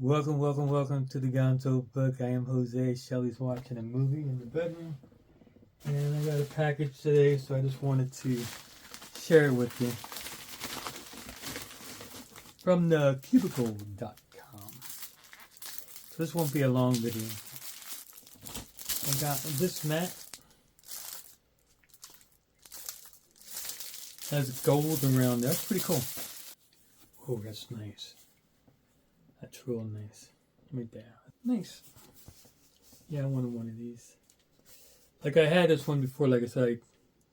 Welcome to the Gonzo Book. I am Jose. Shelly's watching a movie in the bedroom. And I got a package today, so I just wanted to share it with you. From the cubicle.com. So this won't be a long video. I got this mat. Has gold around there. That's pretty cool. Oh, that's nice. That's real nice. Right there. Nice. Yeah, I wanted one of these. Like I had this one before, like I said,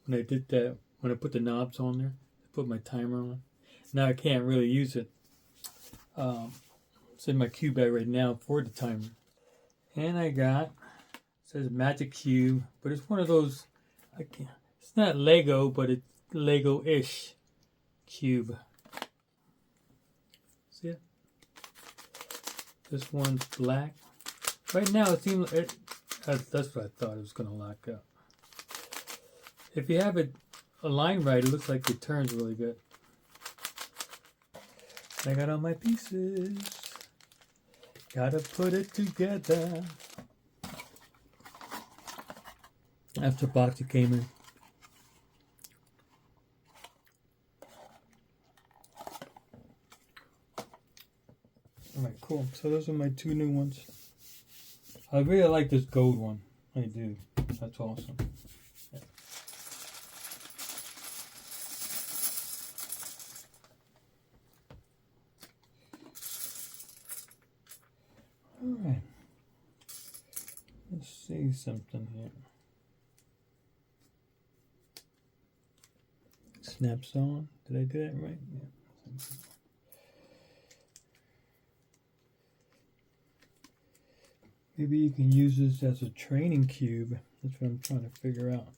when I did that, when I put the knobs on there, I put my timer on. Now I can't really use it. It's in my cube bag right now for the timer. And I got, it says Magic Cube, but it's one of those, it's not Lego, but it's LEGOish Cube. See it? This one's black. Right now it seems that's what I thought it was going to lock up. If you have it aligned right, it looks like it turns really good. I got all my pieces. Gotta put it together. That's the box it came in. Alright, cool. So those are my two new ones. I really like this gold one. I do. That's awesome. Yeah. Alright. Let's see something here. Snaps on. Did I do that right? Yeah. Maybe you can use this as a training cube. That's what I'm trying to figure out.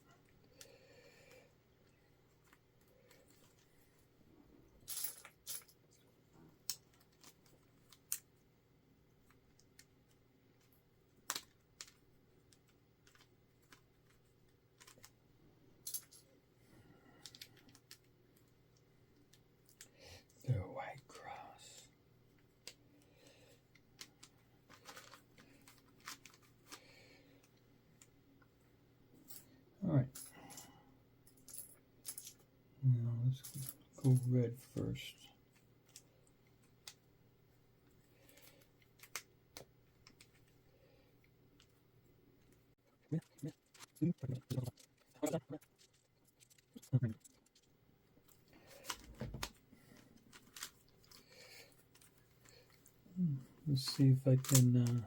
The white cross. All right. Now let's go red first. Let's see if I can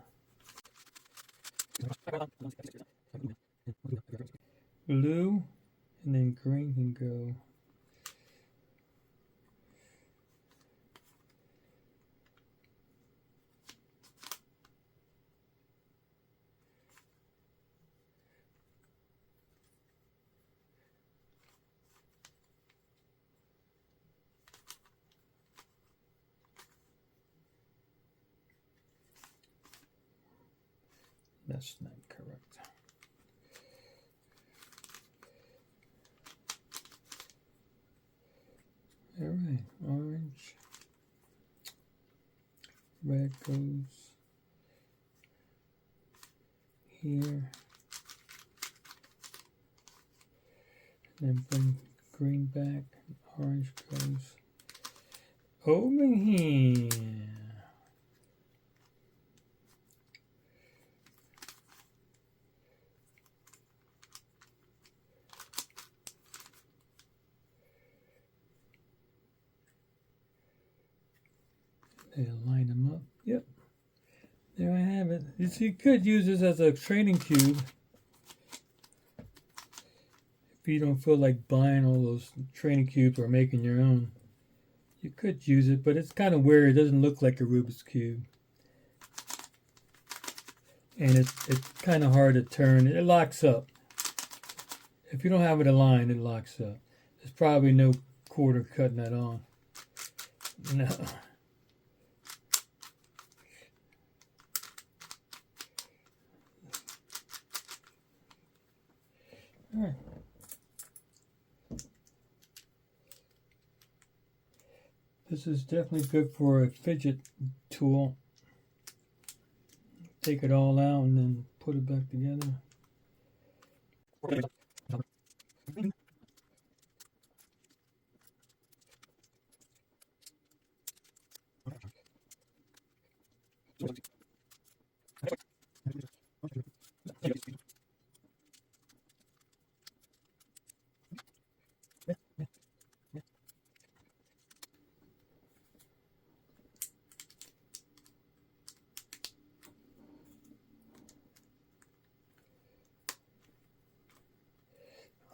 blue and then green can go. That's not correct. All right, orange, red goes here, and then bring green back, orange goes over here. They line them up. Yep. There I have it. You could use this as a training cube if you don't feel like buying all those training cubes or making your own. You could use it, but it's kind of weird. It doesn't look like a Rubik's Cube. And it's kind of hard to turn. It locks up. If you don't have it aligned, it locks up. There's probably no quarter cutting that on. No. All right. This is definitely good for a fidget tool. take it all out and then put it back together.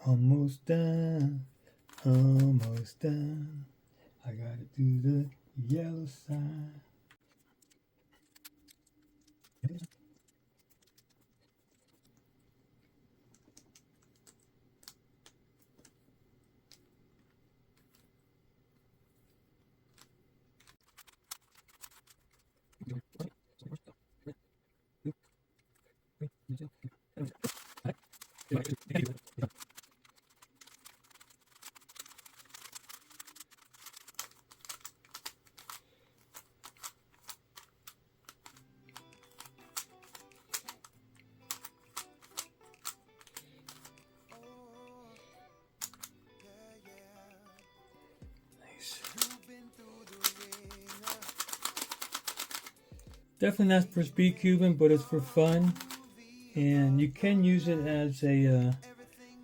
Almost done, almost done. I gotta do the yellow side. Definitely not for speed cubing, but it's for fun, and you can use it as a,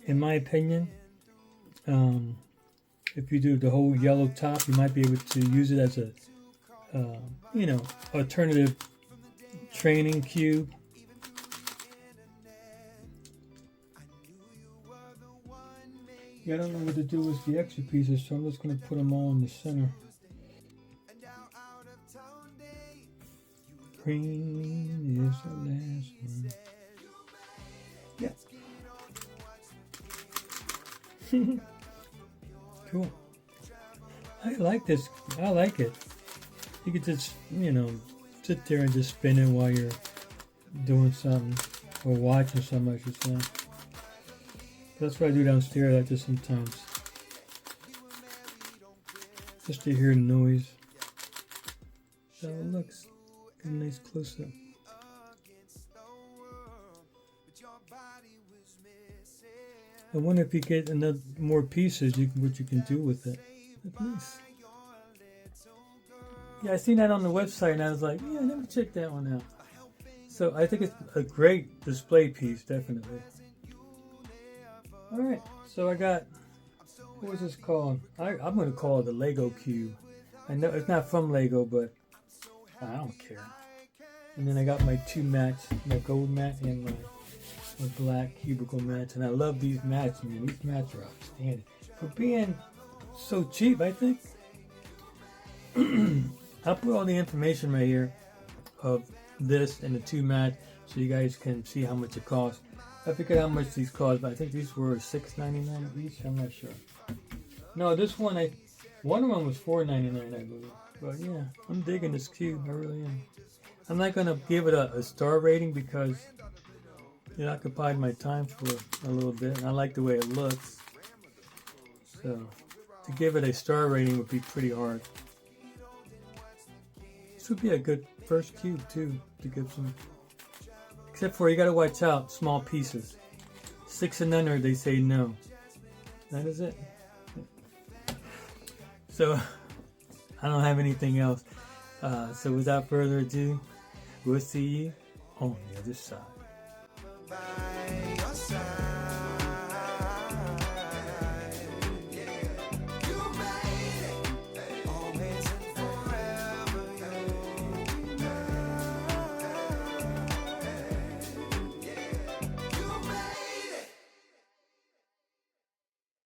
in my opinion, if you do the whole yellow top, you might be able to use it as a, you know, alternative training cube. Yeah, I don't know what to do with the extra pieces, so I'm just going to put them all in the center. Green is the last one. Yeah. Cool. I like this. I like it. You could just, you know, sit there and just spin it while you're doing something or watching something, I should say. That's what I do downstairs like this sometimes. Just to hear the noise. So it looks a nice close up. I wonder if you get enough more pieces, what you can do with it. That's nice. Yeah, I seen that on the website and I was like, yeah, let me check that one out. So I think it's a great display piece, definitely. Alright, so I got, what was this called? I'm going to call it the Lego Cube. I know it's not from Lego, but I don't care. And then I got my two mats, my gold mat and my black cubicle mats. And I love these mats, man. These mats are outstanding. For being so cheap, I think. I'll put all the information right here of this and the two mats so you guys can see how much it costs. I forget how much these cost, but I think these were $6.99 each. I'm not sure. No, this one, one of them was $4.99, I believe. But yeah, I'm digging this cube. I really am. I'm not gonna give it a star rating because it occupied my time for a little bit. And I like the way it looks. So to give it a star rating would be pretty hard. This would be a good first cube too to give some. Except for you gotta watch out, small pieces. 6 and under, they say no. That is it. So I don't have anything else. So without further ado, we'll see you on the other side.